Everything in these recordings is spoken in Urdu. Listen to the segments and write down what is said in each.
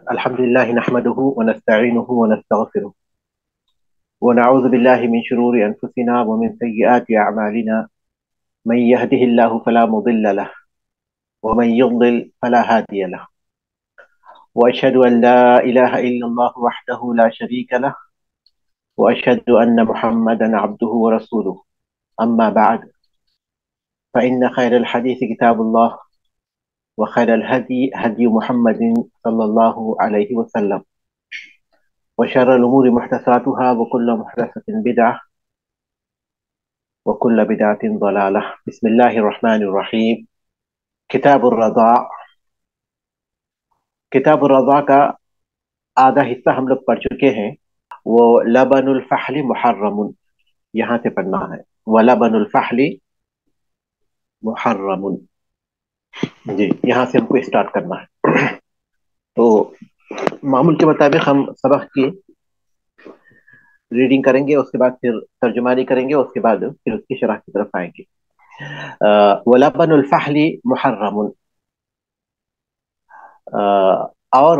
الحمد لله نحمده ونستعينه ونستغفره ونعوذ بالله من شرور أنفسنا ومن سيئات أعمالنا. من يهده الله فلا مضل له ومن يضلل فلا هادي له، وأشهد أن لا إله إلا الله وحده لا شريك له، وأشهد أن محمدا عبده ورسوله. أما بعد، فإن خير الحديث كتاب الله، وخير الهدي هدي محمد صلى الله عليه وسلم، وشر الأمور محدثاتها وكل محدثة بدعة وكل بدعة ضلالة. بسم الله الرحمن الرحيم. کتاب الرضاع. کتاب الرضاع کا آدھا حصہ ہم لوگ پڑھ چکے ہیں. وہ لبن الفحل محرم، یہاں سے پڑھنا ہے. ولبن الفحل محرم، جی یہاں سے ہم کو اسٹارٹ کرنا ہے. تو معمول کے مطابق ہم سبق کی ریڈنگ کریں گے، اس کے بعد پھر ترجمانی کریں گے، اس کے بعد پھر اس کی شرح کی طرف آئیں گے. ولبن الفحل محرم، اور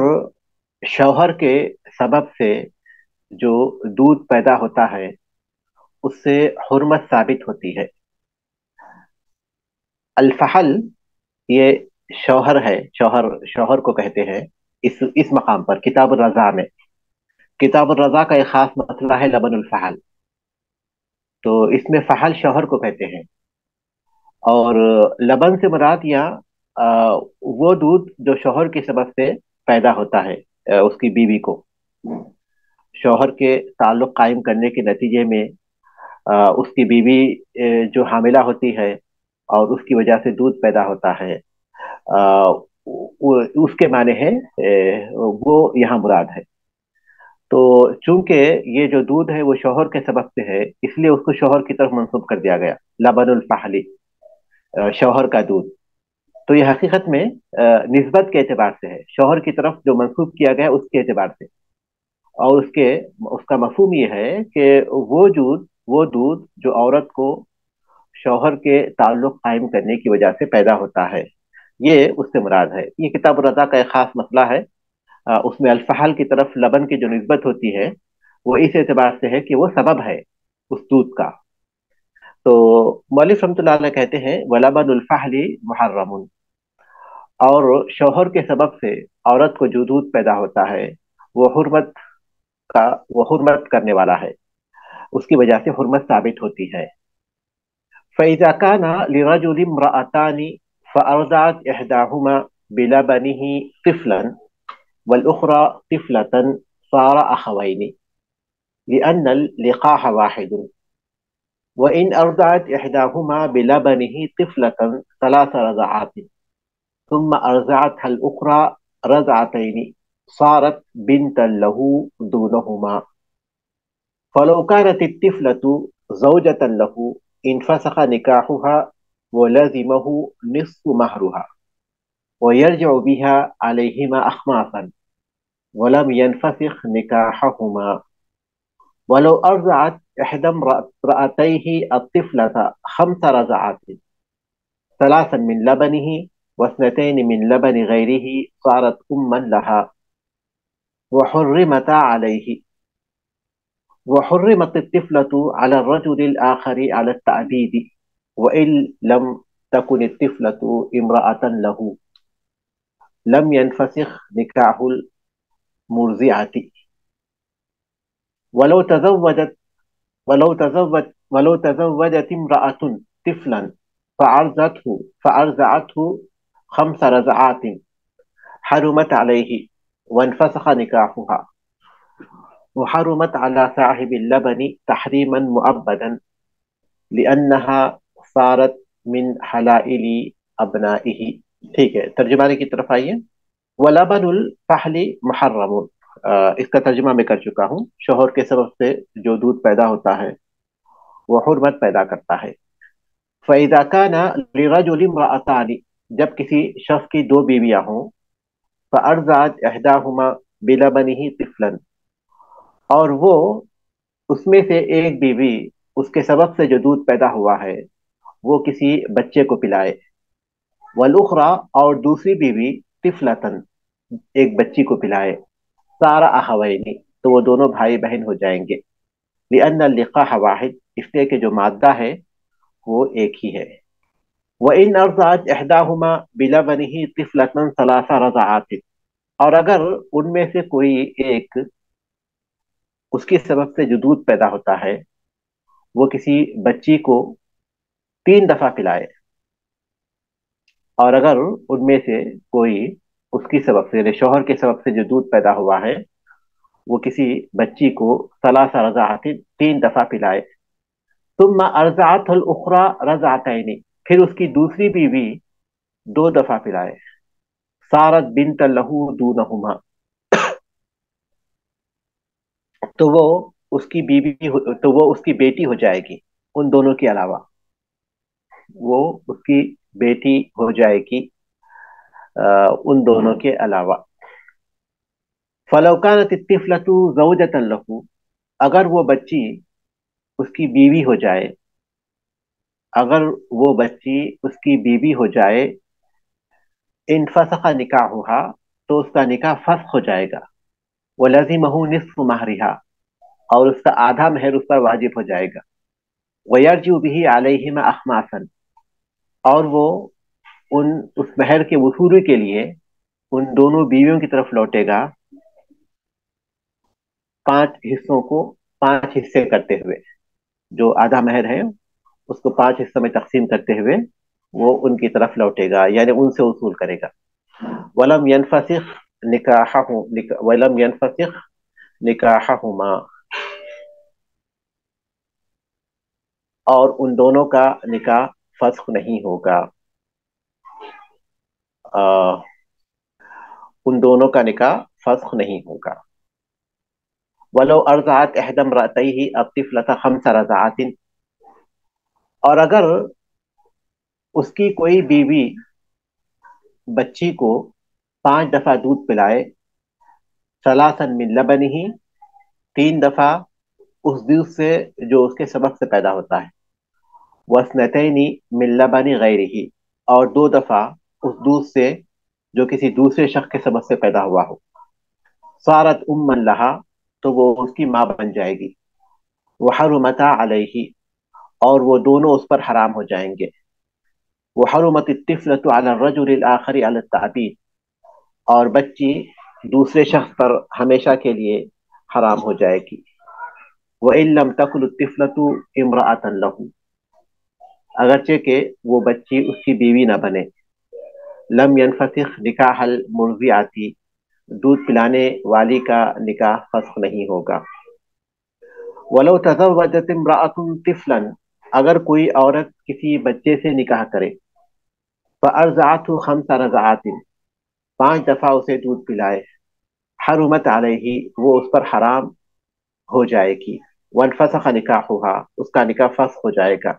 شوہر کے سبب سے جو دودھ پیدا ہوتا ہے اس سے حرمت ثابت ہوتی ہے. الفحل یہ شوہر ہے، شوہر کو کہتے ہیں. اس مقام پر کتاب الرضاع میں، کتاب الرضاع کا ایک خاص مسئلہ ہے لبن الفحل. تو اس میں فحل شوہر کو کہتے ہیں، اور لبن سے مراد یہاں وہ دودھ جو شوہر کے سبب سے پیدا ہوتا ہے اس کی بیوی کو. شوہر کے تعلق قائم کرنے کے نتیجے میں اس کی بیوی جو حاملہ ہوتی ہے اور اس کی وجہ سے دودھ پیدا ہوتا ہے، اس کے معنی ہے وہ یہاں مراد ہے. تو چونکہ یہ جو دودھ ہے وہ شوہر کے سبب سے ہے، اس لیے اس کو شوہر کی طرف منسوب کر دیا گیا، لبن الفحلی، شوہر کا دودھ. تو یہ حقیقت میں نسبت کے اعتبار سے ہے، شوہر کی طرف جو منسوب کیا گیا اس کے اعتبار سے. اور اس کا مفہوم یہ ہے کہ وہ دودھ جو عورت کو شوہر کے تعلق قائم کرنے کی وجہ سے پیدا ہوتا ہے، یہ اس سے مراد ہے. یہ کتاب الرضاع کا ایک خاص مسئلہ ہے. اس میں الفحل کی طرف لبن کی جو نسبت ہوتی ہے وہ اس اعتبار سے ہے کہ وہ سبب ہے اس دودھ کا. تو مؤلف رحمۃ اللہ علیہ کہتے ہیں ولبن الفحل محرم، اور شوہر کے سبب سے عورت کو جو دودھ پیدا ہوتا ہے وہ حرمت کرنے والا ہے، اس کی وجہ سے حرمت ثابت ہوتی ہے. فَإِذَا كَانَ لِرَجُلٍ امْرَأَتَانِ فَأَرْضَعَتْ إِحْدَاهُمَا بِلَبَنِهِ طِفْلًا وَالْأُخْرَى طِفْلَةً صَارَ أَخَوَيْنِ لِأَنَّ اللقاح واحد. وإن أرضعت إحداهما بلبنه طفلة 3 رضعات ثم أرضعتها الأخرى رضعتين صارت بنتا له دونهما. فلو كانت الطفلة زوجة له انفسخ نكاحها ولزمه نصف مهرها ويرجع بها عليهما أخماسا ولم ينفسخ نكاحهما. ولو أرضعت إحدى امرأتيه الطفلة 5 رضعات، 3 من لبنه و2 من لبن غيره، صارت أما لها وحرمت عليه. وحرمت الطفلة على الرجل الآخر على التعبيد وإن لم تكن الطفلة امرأة له لم ينفسخ نكاح المرضعة. ولو تزوجت ولو تزوجت امرأة طفلا فأرضعته 5 رضعات حرمت عليه وانفسخ نكاحها، وحرمت على صاحب اللبن تحريما مؤبدا لأنها صارت من حلائل أبنائه. ٹھیک ہے، ترجمانے کی طرف آئیے. ولبن الفحل محرم، اس کا ترجمہ میں کر چکا ہوں. شوہر کے سبب سے جو دودھ پیدا ہوتا ہے وہ حرمت پیدا کرتا ہے. فَإِذَا كَانَ لِرَجُلٍ امْرَأَتَانِ، جب کسی شخص کی 2 بیویاں ہوں، فَأَرْضَعَتْ إِحْدَاهُمَا بِلَبَنِهِ طِفْلًا، اور وہ اس میں سے ایک بیوی اس کے سبب سے جو دودھ پیدا ہوا ہے وہ کسی بچے کو پلائے، والأخرى، اور دوسری بیوی طفلتن، ایک بچی کو پلائے، سارا اخوینی، تو وہ دونوں بھائی بہن ہو جائیں گے، لأن اللقاح واحد، اس لیے کہ جو مادہ ہے وہ ایک ہی ہے۔ وَإِنْ أَرْضَعَتْ إِحْدَاهُمَا بِلَبَنِهِ طِفْلَةً ثَلَاثَ رَضَعَاتٍ، اور اگر ان میں سے کوئی ایک اس کے سبب سے جو دودھ پیدا ہوتا ہے وہ کسی بچی کو 3 دفعہ پلائے، اور اگر ان میں سے کوئی اس کی سبب سے، یعنی شوہر کے سبب سے جو دودھ پیدا ہوا ہے وہ کسی بچی کو ثلاث رضعات 3 دفعہ پلائے، ثم ارضعت الاخرى رضعتين، پھر اس کی دوسری بیوی 2 دفعہ پلائے، سارت بنت لہو دونہما، تو وہ اس کی تو وہ اس کی بیٹی ہو جائے گی ان دونوں کے علاوہ، وہ اس کی بیٹی ہو جائے گی ان دونوں کے علاوہ۔ فلو كانت الطفلة زوجة له، اگر وہ بچی اس کی بیوی ہو جائے، اگر وہ بچی اس کی بیوی ہو جائے، انفسخ نکاحها، تو اس کا نکاح فسخ ہو جائے گا، ولزمه نصف مہرها، اور اس کا آدھا مہر اس پر واجب ہو جائے گا، ویرجع به علیہما اخماسا، اور وہ اس مہر کے وصولی کے لیے ان دونوں بیویوں کی طرف لوٹے گا 5 حصوں کو، 5 حصے کرتے ہوئے، جو آدھا مہر ہے اس کو 5 حصوں میں تقسیم کرتے ہوئے وہ ان کی طرف لوٹے گا، یعنی ان سے وصول کرے گا۔ ولم ينفسخ ولم ينفسخ نکاحہما، اور ان دونوں کا نکاح فسخ نہیں ہوگا، ان دونوں کا نکاح فسخ نہیں ہوگا۔ ولو ارضعت احدى امرأتيه الطفلة 5 رضعات، اور اگر اس کی کوئی بیوی بچی کو 5 دفعہ دودھ پلائے، ثلاثا من لبنه، 3 دفعہ اس دودھ سے جو اس کے سبب سے پیدا ہوتا ہے، واثنتین من لبن غیرہ، اور 2 دفعہ اس دودھ سے جو کسی دوسرے شخص کے سبب سے پیدا ہوا ہو، صارت امن لہا، تو وہ اس کی ماں بن جائے گی، وحرمتا علیہ، اور وہ دونوں اس پر حرام ہو جائیں گے، وحرمت الطفلة على الرجل الآخر على التعبید، اور بچی دوسرے شخص پر ہمیشہ کے لیے حرام ہو جائے گی، وَإِن لَمْ تَكُنِ الطِّفْلَةُ امْرَأَةً لَهُ، اگرچہ کہ وہ بچی اس کی بیوی نہ بنے، لم ينفسخ نکاح المرضعة، دودھ پلانے والی کا نکاح فسخ نہیں ہوگا۔ ولو تزوجت امرأة طفلا، اگر کوئی عورت کسی بچے سے نکاح کرے، فأرضعته 5 رضعات، 5 دفعہ اسے دودھ پلائے، حرمت علیہ، وہ اس پر حرام ہو جائے گی، وانفسخ نکاحها، اس کا نکاح فسخ ہو جائے گا،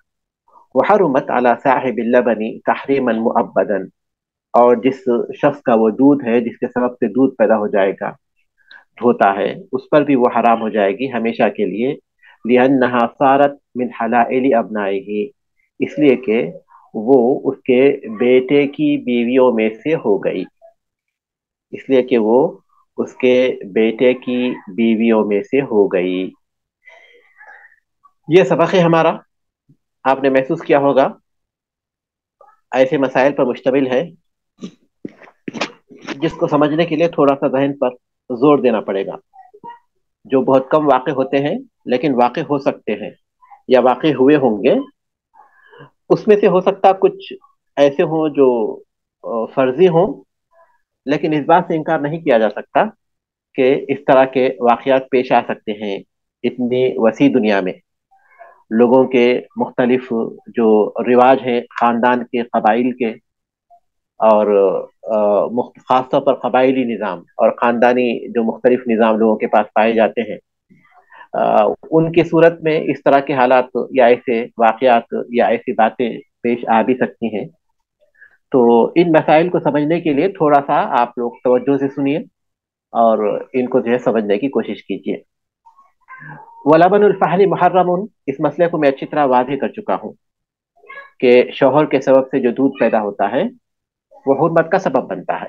وحرمت على صاحب اللبن تحریما مؤبدا، اور جس شخص کا وہ دودھ ہے، جس کے سبب سے دودھ پیدا ہو جائے گا، ہوتا ہے، اس پر بھی وہ حرام ہو جائے گی ہمیشہ کے لیے، لأنها صارت من حلائل ابنائه، اس لیے کہ وہ اس کے بیٹے کی بیویوں میں سے ہو گئی، اس لیے کہ وہ اس کے بیٹے کی بیویوں میں سے ہو گئی۔ یہ سبق ہے ہمارا، آپ نے محسوس کیا ہوگا ایسے مسائل پر مشتمل ہے جس کو سمجھنے کے لیے تھوڑا سا ذہن پر زور دینا پڑے گا، جو بہت کم واقع ہوتے ہیں لیکن واقع ہو سکتے ہیں یا واقع ہوئے ہوں گے، اس میں سے ہو سکتا کچھ ایسے ہوں جو فرضی ہوں، لیکن اس بات سے انکار نہیں کیا جا سکتا کہ اس طرح کے واقعات پیش آ سکتے ہیں اتنی وسیع دنیا میں، لوگوں کے مختلف جو رواج ہیں خاندان کے، قبائل کے، اور خاص طور پر قبائلی نظام اور خاندانی جو مختلف نظام لوگوں کے پاس پائے جاتے ہیں، ان کی صورت میں اس طرح کے حالات یا ایسے واقعات یا ایسی باتیں پیش آ بھی سکتی ہیں۔ تو ان مسائل کو سمجھنے کے لیے تھوڑا سا آپ لوگ توجہ سے سنیے اور ان کو جو ہے سمجھنے کی کوشش کیجیے۔ ولبن الفحل محرم، اس مسئلے کو میں اچھی طرح واضح کر چکا ہوں کہ شوہر کے سبب سے جو دودھ پیدا ہوتا ہے وہ حرمت کا سبب بنتا ہے،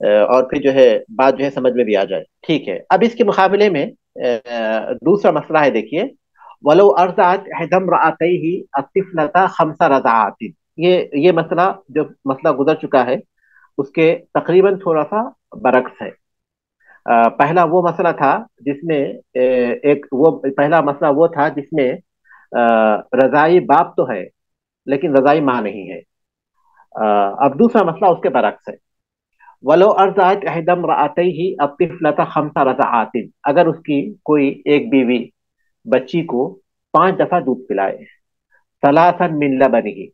اور پھر جو ہے بات جو ہے سمجھ میں بھی آ جائے. ٹھیک ہے. اب اس کے مقابلے میں دوسرا مسئلہ ہے، دیکھیے. ولو ارضعت احدى امرأتيه الطفلة 5 رضعات. یہ مسئلہ جو مسئلہ گزر چکا ہے اس کے تقریباً تھوڑا سا برعکس ہے. پہلا وہ مسئلہ تھا جس میں پہلا مسئلہ وہ تھا جس میں رضائی باپ تو ہے لیکن رضائی ماں نہیں ہے. اب دوسرا مسئلہ اس کے برعکس ہے. ولو ارضعت احدى امرأتيه الطفلة 5 رضعات. اگر اس کی کوئی ایک بیوی بچی کو 5 دفعہ دودھ پلائے. ثلاثا من لبنه.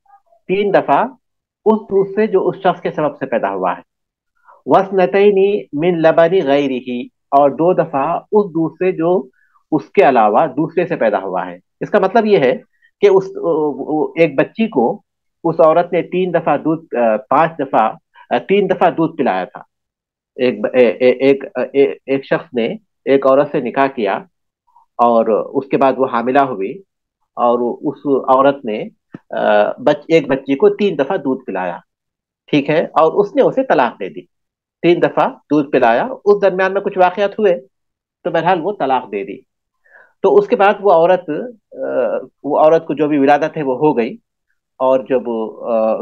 3 دفعہ اس دودھ سے جو اس شخص کے سبب سے پیدا ہوا ہے. وسنتین من لبن غیرہ. اور 2 دفعہ اس دودھ سے جو اس کے علاوہ دوسرے سے پیدا ہوا ہے. اس کا مطلب یہ ہے کہ ایک بچی کو اس عورت نے 3 دفعہ دودھ 5 دفعہ 3 دفعہ دودھ پلایا تھا. ایک شخص نے ایک عورت سے نکاح کیا اور اس کے بعد وہ حاملہ ہوئی اور اس عورت نے ایک بچی کو 3 دفعہ دودھ پلایا. ٹھیک ہے. اور اس نے اسے طلاق دے دی. 3 دفعہ دودھ پلایا، اس درمیان میں کچھ واقعات ہوئے تو بہرحال وہ طلاق دے دی. تو اس کے بعد وہ عورت کو جو بھی ولادت ہے وہ ہو گئی. اور جب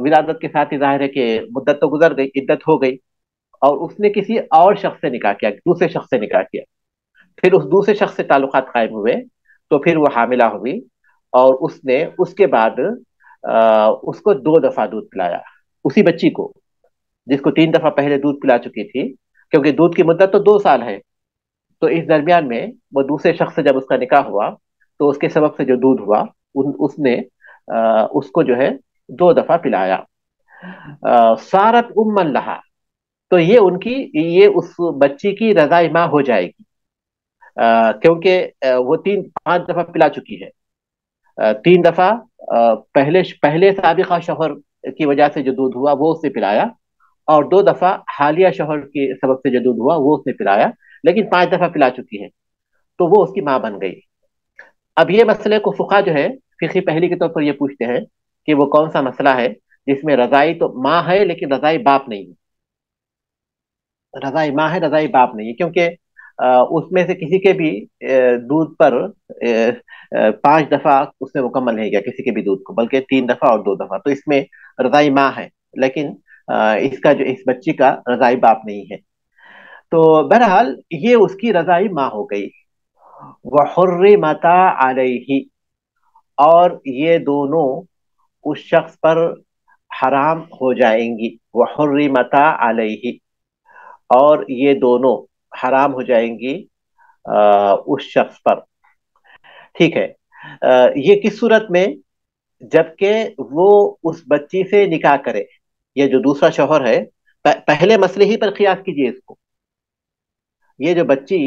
ولادت کے ساتھ ہی ظاہر ہے کہ مدت تو گزر گئی، عدت ہو گئی. اور اس نے کسی اور شخص سے نکاح کیا، دوسرے شخص سے نکاح کیا. پھر اس دوسرے شخص سے تعلقات قائم ہوئے تو پھر وہ حاملہ ہوئی اور اس نے اس کے بعد اس کو 2 دفعہ دودھ پلایا، اسی بچی کو جس کو 3 دفعہ پہلے دودھ پلا چکی تھی. کیونکہ دودھ کی مدت تو 2 سال ہے. تو اس درمیان میں وہ دوسرے شخص سے جب اس کا نکاح ہوا تو اس کے سبب سے جو دودھ ہوا اس نے اس کو جو ہے 2 دفعہ پلایا. سارت امن لہا. تو یہ اس بچی کی رضائی ماں ہو جائے گی کیونکہ وہ 5 دفعہ پلا چکی ہے. 3 دفعہ پہلے سابقہ شوہر کی وجہ سے جو دودھ ہوا وہ اس نے پلایا اور 2 دفعہ حالیہ شوہر کے سبب سے جو دودھ ہوا وہ اس نے پلایا، لیکن 5 دفعہ پلا چکی ہے تو وہ اس کی ماں بن گئی. اب یہ مسئلے کو فقہ جو ہے فقہی پہلی کے طور پر یہ پوچھتے ہیں کہ وہ کون سا مسئلہ ہے جس میں رضائی تو ماں ہے لیکن رضائی باپ نہیں ہے. رضائی ماں ہے، رضائی باپ نہیں ہے، کیونکہ اس میں سے کسی کے بھی دودھ پر 5 دفعہ اس نے مکمل نہیں کیا کسی کے بھی دودھ کو، بلکہ 3 دفعہ اور 2 دفعہ. تو اس میں رضائی ماں ہے لیکن اس بچی کا رضائی باپ نہیں ہے. تو بہرحال یہ اس کی رضائی ماں ہو گئی. وحرمتا علیہ. اور یہ دونوں اس شخص پر حرام ہو جائیں گی. وحرمتا علیہ. اور یہ دونوں حرام ہو جائیں گی اس شخص پر. ٹھیک ہے. یہ کس صورت میں؟ جبکہ وہ اس بچی سے نکاح کرے. یہ جو دوسرا شوہر ہے، پہلے مسئلے ہی پر قیاس کیجئے اس کو. یہ جو بچی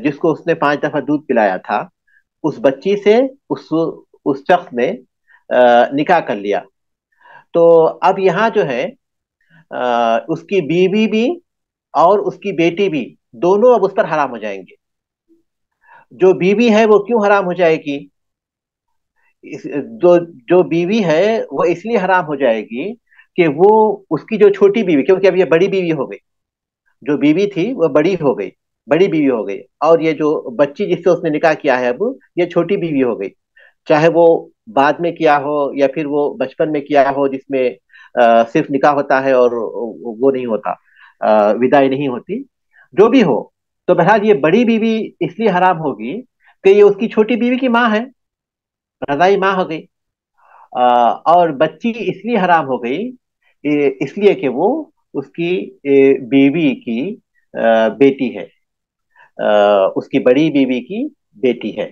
جس کو اس نے 5 دفعہ دودھ پلایا تھا، اس بچی سے اس شخص نے نکاح کر لیا. تو اب یہاں جو ہے اس کی بیوی بھی اور اس کی بیٹی بھی دونوں اب اس پر حرام ہو جائیں گے. جو بیوی ہے وہ کیوں حرام ہو جائے گی؟ جو بیوی ہے وہ اس لیے حرام ہو جائے گی کہ وہ اس کی جو چھوٹی بیوی، کیونکہ اب یہ بڑی بیوی ہو گئی، جو بیوی تھی وہ بڑی ہو گئی، بڑی بیوی ہو گئی، اور یہ جو بچی جس سے اس نے نکاح کیا ہے اب یہ چھوٹی بیوی ہو گئی. چاہے وہ بعد میں کیا ہو یا پھر وہ بچپن میں کیا ہو جس میں صرف نکاح ہوتا ہے اور وہ نہیں ہوتا، ودائی نہیں ہوتی، جو بھی ہو. تو بہرحال یہ بڑی بیوی اس لیے حرام ہوگی کہ یہ اس کی چھوٹی بیوی کی ماں ہے، رضائی ماں ہو گئی. اور بچی اس لیے حرام ہو گئی اس لیے کہ وہ اس کی بیوی کی بیٹی ہے، اس کی بڑی بیوی کی بیٹی ہے.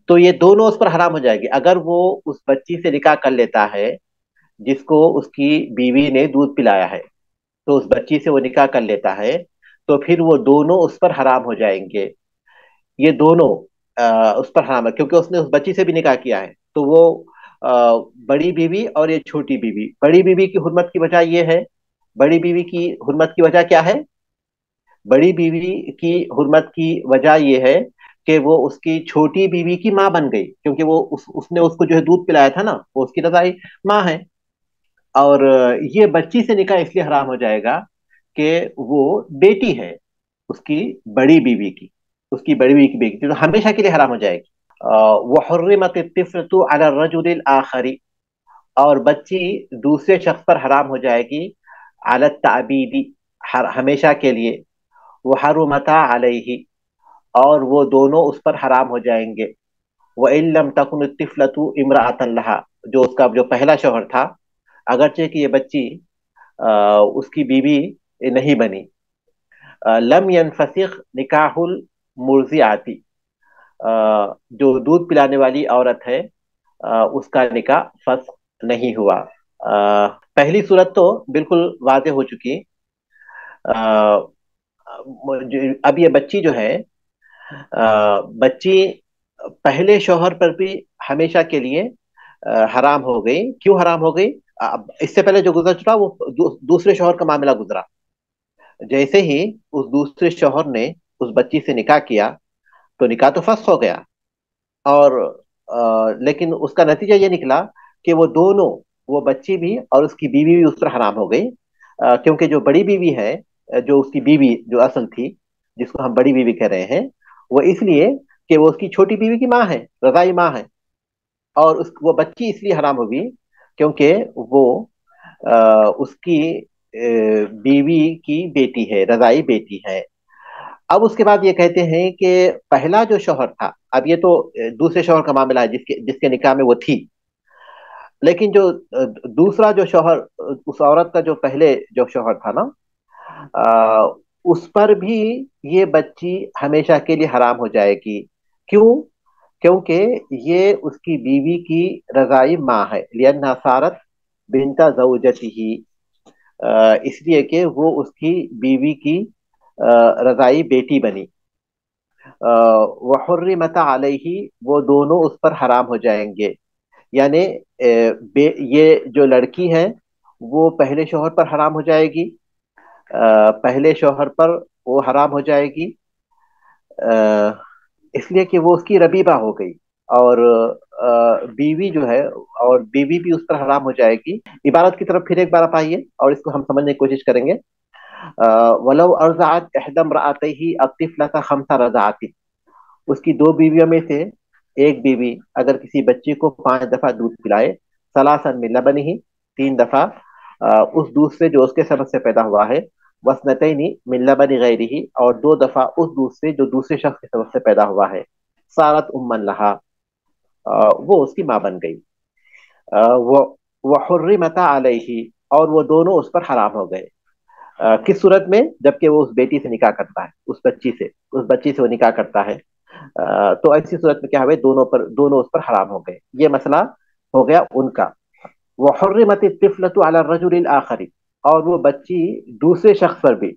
تو یہ دونوں اس پر حرام ہو جائے گی. اگر وہ اس بچی سے نکاح کر لیتا ہے جس کو اس کی بیوی نے دودھ پلایا ہے، تو اس بچی سے وہ نکاح کر لیتا ہے تو پھر وہ دونوں اس پر حرام ہو جائیں گے. یہ دونوں اس پر حرام ہے کیونکہ اس نے اس بچی سے بھی نکاح کیا ہے. تو وہ بڑی بیوی اور یہ چھوٹی بیوی، بڑی بیوی کی حرمت کی وجہ یہ ہے، بڑی بیوی کی حرمت کی وجہ کیا ہے؟ بڑی بیوی کی حرمت کی وجہ یہ ہے کہ وہ اس کی چھوٹی بیوی کی ماں بن گئی، کیونکہ وہ اس نے اس کو جو ہے دودھ پلایا تھا نا، وہ اس کی رضائی ماں ہے. اور یہ بچی سے نکاح اس لیے حرام ہو جائے گا کہ وہ بیٹی ہے اس کی بڑی بیوی کی، اس کی بڑی بیوی کی بیٹی تو ہمیشہ کے لیے حرام ہو جائے گی۔ وحرمت الطفلة على الرجل الآخر، اور بچی دوسرے شخص پر حرام ہو جائے گی، علی التعبید، ہمیشہ کے لیے، وحرمتا علیہ، اور وہ دونوں اس پر حرام ہو جائیں گے، وَإِن لَمْ تَكُنِ الطِّفْلَةُ امرأة لَهَا، جو اس کا جو پہلا شوہر تھا، اگرچہ کہ یہ بچی اس کی بیوی نہیں بنی، لم ينفسخ نکاح المرضعاتی، جو دودھ پلانے والی عورت ہے اس کا نکاح فسخ نہیں ہوا۔ پہلی صورت تو بالکل واضح ہو چکی۔ اب یہ بچی جو ہے، بچی پہلے شوہر پر بھی ہمیشہ کے لیے حرام ہو گئی۔ کیوں حرام ہو گئی؟ اس سے پہلے جو گزر چکا وہ دوسرے شوہر کا معاملہ گزرا، جیسے ہی اس دوسرے شوہر نے اس بچی سے نکاح کیا تو نکاح تو فسخ ہو گیا، اور لیکن اس کا نتیجہ یہ نکلا کہ وہ دونوں، وہ بچی بھی اور اس کی بیوی بھی اس پر حرام ہو گئی، کیونکہ جو بڑی بیوی ہے، جو اس کی بیوی جو اصل تھی، جس کو ہم بڑی بیوی کہہ رہے ہیں، وہ اس لیے کہ وہ اس کی چھوٹی بیوی کی ماں ہے، رضائی ماں ہے، اور وہ بچی اس لیے حرام ہوگی کیونکہ وہ اس کی بیوی کی بیٹی ہے، رضائی بیٹی ہے۔ اب اس کے بعد یہ کہتے ہیں کہ پہلا جو شوہر تھا، اب یہ تو دوسرے شوہر کا معاملہ ہے جس کے نکاح میں وہ تھی، لیکن جو دوسرا جو شوہر، اس عورت کا جو پہلے جو شوہر تھا نا، آ، اس پر بھی یہ بچی ہمیشہ کے لیے حرام ہو جائے گی۔ کیوں؟ کیونکہ یہ اس کی بیوی کی رضائی ماں ہے، لأنها صارت بنت زوجته، اس لیے کہ وہ اس کی بیوی کی رضائی بیٹی بنی۔ وحرمت علیہ، وہ دونوں اس پر حرام ہو جائیں گے، یعنی یہ جو لڑکی ہے وہ پہلے شوہر پر حرام ہو جائے گی، پہلے شوہر پر وہ حرام ہو جائے گی، اس لیے کہ وہ اس کی ربیبہ ہو گئی، اور بیوی جو ہے، اور بیوی بھی اس پر حرام ہو جائے گی۔ عبارت کی طرف پھر ایک بار آپ آئیے اور اس کو ہم سمجھنے کی کوشش کریں گے۔ ولو ارضعت احدى امرأتيه الطفلة 5 رضعات، اس کی دو بیویوں میں سے ایک بیوی اگر کسی بچے کو 5 دفعہ دودھ پلائے، ثلاثا من لبنه، 3 دفعہ اس دودھ سے جو اس کے سبب سے پیدا ہوا ہے، وسنتین من لبن غیرہ، اور 2 دفعہ اس دودھ سے جو دوسرے شخص کے سبب سے پیدا ہوا ہے، سارت امن لہا، وہ اس کی ماں بن گئی۔ وحرمتا علیہ، اور وہ دونوں اس پر حرام ہو گئے۔ کس صورت میں؟ جبکہ وہ اس بیٹی سے نکاح کرتا ہے، اس بچی سے وہ نکاح کرتا ہے، تو ایسی صورت میں کیا ہوئے؟ دونوں اس پر حرام ہو گئے۔ یہ مسئلہ ہو گیا ان کا۔ وحرمت الطفلة على الرجل الآخر، اور وہ بچی دوسرے شخص پر بھی۔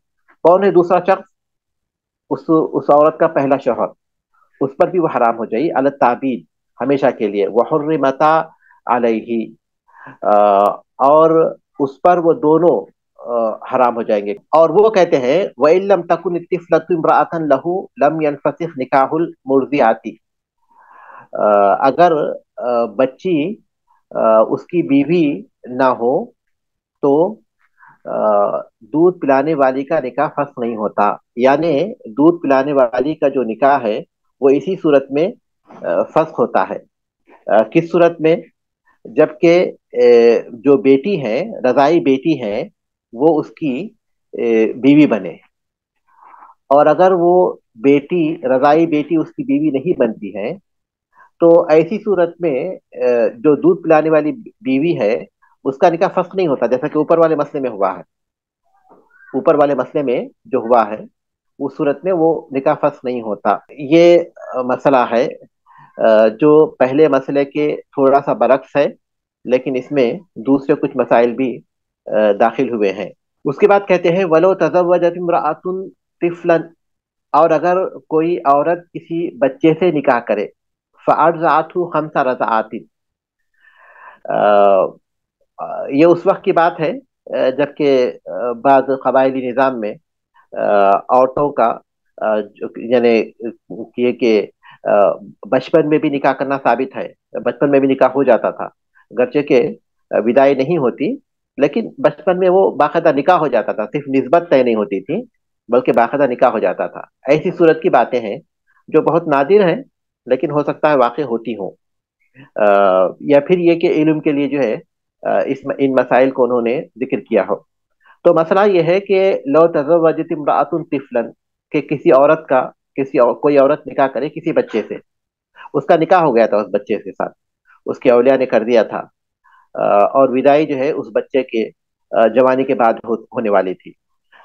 کون ہے دوسرا شخص؟ اس عورت کا پہلا شوہر، اس پر بھی وہ حرام ہو جائے علی التعبید، ہمیشہ کے لیے۔ وحرمتا علیہ، اور اس پر وہ دونوں حرام ہو جائیں گے۔ اور وہ کہتے ہیں وَإِن لَمْ تَكُنِ الطِّفْلَةُ امْرَأَةً لَهُ لَمْ يَنْفَسِخْ نِكَاحُ الْمُرْضِعَةِ، اگر بچی اس کی بیوی نہ ہو تو دودھ پلانے والی کا نکاح فسخ نہیں ہوتا، یعنی دودھ پلانے والی کا جو نکاح ہے وہ اسی صورت میں فسخ ہوتا ہے۔ کس صورت میں؟ جبکہ جو بیٹی ہے، رضائی بیٹی ہے، وہ اس کی بیوی بنے، اور اگر وہ بیٹی، رضائی بیٹی اس کی بیوی نہیں بنتی ہے تو ایسی صورت میں جو دودھ پلانے والی بیوی ہے اس کا نکاح فسخ نہیں ہوتا، جیسا کہ اوپر والے مسئلے میں ہوا ہے۔ اوپر والے مسئلے میں جو ہوا ہے اس صورت میں وہ نکاح فسخ نہیں ہوتا۔ یہ مسئلہ ہے جو پہلے مسئلے کے تھوڑا سا برعکس ہے، لیکن اس میں دوسرے کچھ مسائل بھی داخل ہوئے ہیں۔ اس کے بعد کہتے ہیں وَلَوْ تَزَوَّجَتِ امْرَأَةٌ طِفْلًا، اور اگر کوئی عورت کسی بچے سے نکاح کرے، فَأَرْضَعَتْهُ 5 رضعات، یہ اس وقت کی بات ہے جبکہ بعض قبائلی نظام میں عورتوں کا یعنی یہ کہ بچپن میں بھی نکاح کرنا ثابت ہے، بچپن میں بھی نکاح ہو جاتا تھا، گرچہ کہ ودائی نہیں ہوتی، لیکن بچپن میں وہ باقاعدہ نکاح ہو جاتا تھا، صرف نسبت طے نہیں ہوتی تھی بلکہ باقاعدہ نکاح ہو جاتا تھا۔ ایسی صورت کی باتیں ہیں جو بہت نادر ہیں، لیکن ہو سکتا ہے واقع ہوتی ہوں۔ یا پھر یہ کہ علم کے لیے جو ہے ان مسائل کو انہوں نے ذکر کیا ہو۔ تو مسئلہ یہ ہے کہ لو تزوجت امرأۃ طفلا، کہ کسی عورت کا کوئی عورت نکاح کرے کسی بچے سے، اس کا نکاح ہو گیا تھا اس بچے کے ساتھ، اس کے اولیاء نے کر دیا تھا، اور ودائی جو ہے اس بچے کے جوانی کے بعد ہونے والی تھی،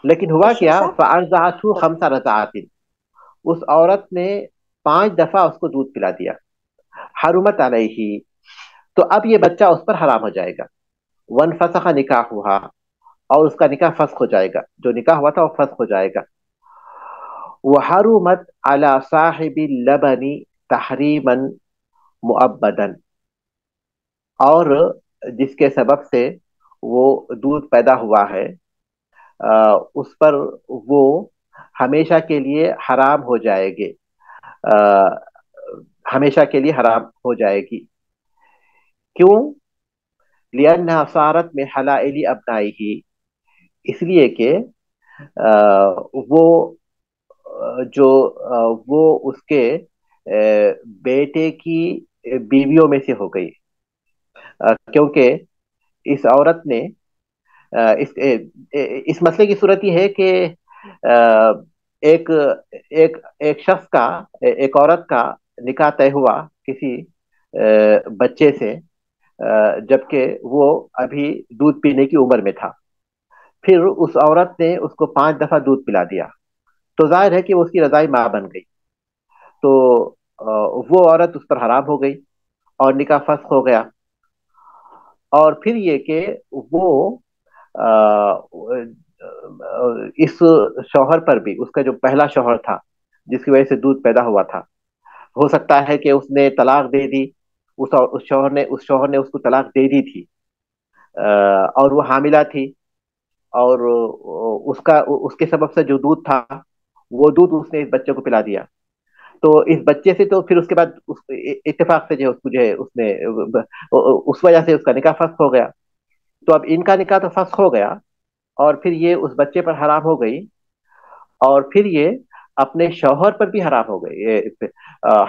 لیکن ہوا الشيخ کیا، سعد. فأرضعته اتفضل. 5 رضعات، اس عورت نے 5 دفعہ اس کو دودھ پلا دیا، حرمت علیہ، تو اب یہ بچہ اس پر حرام ہو جائے گا، وانفسخ نکاحها، اور اس کا نکاح فسخ ہو جائے گا، جو نکاح ہوا تھا وہ فسخ ہو جائے گا، وحرمت على صاحب اللبن تحریما مؤبدا، اور جس کے سبب سے وہ دودھ پیدا ہوا ہے اس پر وہ ہمیشہ کے لیے حرام ہو جائے گے، آ، ہمیشہ کے لیے حرام ہو جائے گی۔ کیوں؟ لأنها صارت من حلائل ابنائه، اس لیے کہ وہ جو وہ اس کے بیٹے کی بیویوں میں سے ہو گئی، کیونکہ اس عورت نے اس مسئلے کی صورت یہ ہے کہ ایک ایک ایک شخص کا، ایک عورت کا نکاح طے ہوا کسی بچے سے، جبکہ وہ ابھی دودھ پینے کی عمر میں تھا، پھر اس عورت نے اس کو 5 دفعہ دودھ پلا دیا، تو ظاہر ہے کہ وہ اس کی رضائی ماں بن گئی، تو وہ عورت اس پر حرام ہو گئی اور نکاح فسخ ہو گیا۔ اور پھر یہ کہ وہ آ، اس شوہر پر بھی، اس کا جو پہلا شوہر تھا جس کی وجہ سے دودھ پیدا ہوا تھا، ہو سکتا ہے کہ اس نے طلاق دے دی، اس شوہر نے اس کو طلاق دے دی تھی، اور وہ حاملہ تھی، اور اس کے سبب سے جو دودھ تھا وہ دودھ اس نے اس بچے کو پلا دیا، تو اس بچے سے تو پھر اس کے بعد اتفاق سے جو ہے اس کو جو ہے اس نے اس وجہ سے اس کا نکاح فسخ ہو گیا، تو اب ان کا نکاح تو فسخ ہو گیا، اور پھر یہ اس بچے پر حرام ہو گئی، اور پھر یہ اپنے شوہر پر بھی حرام ہو گئی،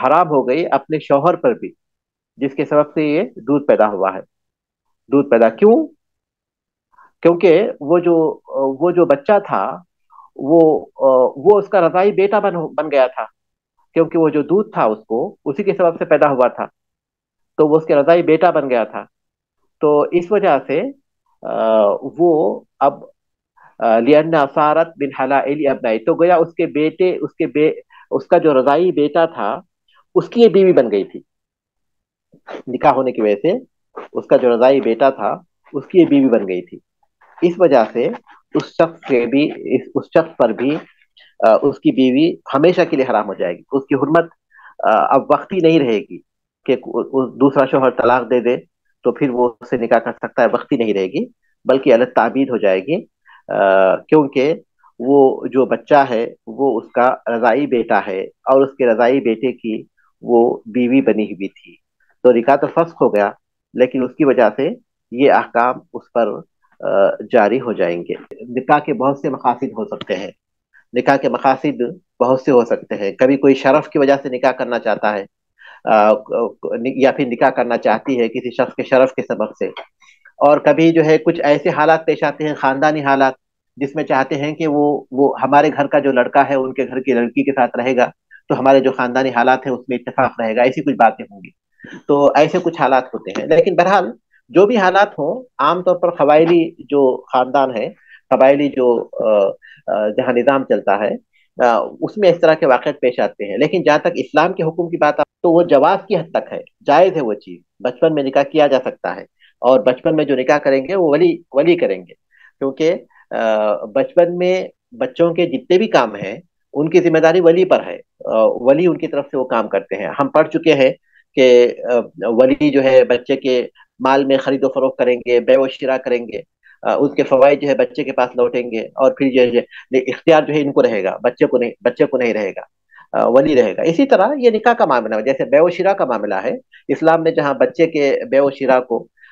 حرام ہو گئی اپنے شوہر پر بھی، جس کے سبب سے یہ دودھ پیدا ہوا ہے۔ دودھ پیدا کیوں؟ کیونکہ وہ جو بچہ تھا، وہ وہ اس کا رضائی بیٹا بن گیا تھا، کیونکہ وہ جو دودھ تھا اس کو اسی کے سبب سے پیدا ہوا تھا، تو وہ اس کے رضائی بیٹا بن گیا تھا، تو اس وجہ سے وہ اب لأن صارت من حلائل ابنائی، تو گویا اس کے بیٹے اس کا جو رضائی بیٹا تھا اس کی یہ بیوی بن گئی تھی، نکاح ہونے کی وجہ سے اس کا جو رضائی بیٹا تھا اس کی یہ بیوی بن گئی تھی، اس وجہ سے اس شخص پر بھی اس کی بیوی ہمیشہ کے لیے حرام ہو جائے گی، اس کی حرمت اب وقتی نہیں رہے گی کہ دوسرا شوہر طلاق دے دے تو پھر وہ اس سے نکاح کر سکتا ہے، وقتی نہیں رہے گی، بلکہ الگ تعبید ہو جائے گی، کیونکہ وہ جو بچہ ہے وہ اس کا رضائی بیٹا ہے، اور اس کے رضائی بیٹے کی وہ بیوی بنی ہوئی تھی، تو نکاح تو فسخ ہو گیا، لیکن اس کی وجہ سے یہ احکام اس پر جاری ہو جائیں گے۔ نکاح کے بہت سے مقاصد ہو سکتے ہیں، نکاح کے مقاصد بہت سے ہو سکتے ہیں، کبھی کوئی شرف کی وجہ سے نکاح کرنا چاہتا ہے، یا پھر نکاح کرنا چاہتی ہے کسی شخص کے شرف کے سبب سے، اور کبھی جو ہے کچھ ایسے حالات پیش آتے ہیں، خاندانی حالات، جس میں چاہتے ہیں کہ وہ ہمارے گھر کا جو لڑکا ہے ان کے گھر کی لڑکی کے ساتھ رہے گا تو ہمارے جو خاندانی حالات ہیں اس میں اتفاق رہے گا، ایسی کچھ باتیں ہوں گی، تو ایسے کچھ حالات ہوتے ہیں، لیکن بہرحال جو بھی حالات ہوں، عام طور پر قبائلی جو خاندان ہے، قبائلی جو جہاں نظام چلتا ہے، اس میں اس طرح کے واقعات پیش آتے ہیں، لیکن جہاں تک اسلام کے حکم کی بات آ تو وہ جواز کی حد تک ہے، جائز ہے وہ چیز، بچپن میں نکاح کیا جا سکتا ہے، اور بچپن میں جو نکاح کریں گے وہ ولی ولی کریں گے، کیونکہ بچپن میں بچوں کے جتنے بھی کام ہیں ان کی ذمہ داری ولی پر ہے، ولی ان کی طرف سے وہ کام کرتے ہیں، ہم پڑھ چکے ہیں کہ ولی جو ہے بچے کے مال میں خرید و فروخت کریں گے، بے و شراء کریں گے، اس کے فوائد جو ہے بچے کے پاس لوٹیں گے، اور پھر جو ہے اختیار جو ہے ان کو رہے گا، بچے کو نہیں رہے گا، ولی رہے گا۔ اسی طرح یہ نکاح کا معاملہ ہے، جیسے بے و شراء کا معاملہ ہے، اسلام نے جہاں بچے کے بے و شراء کو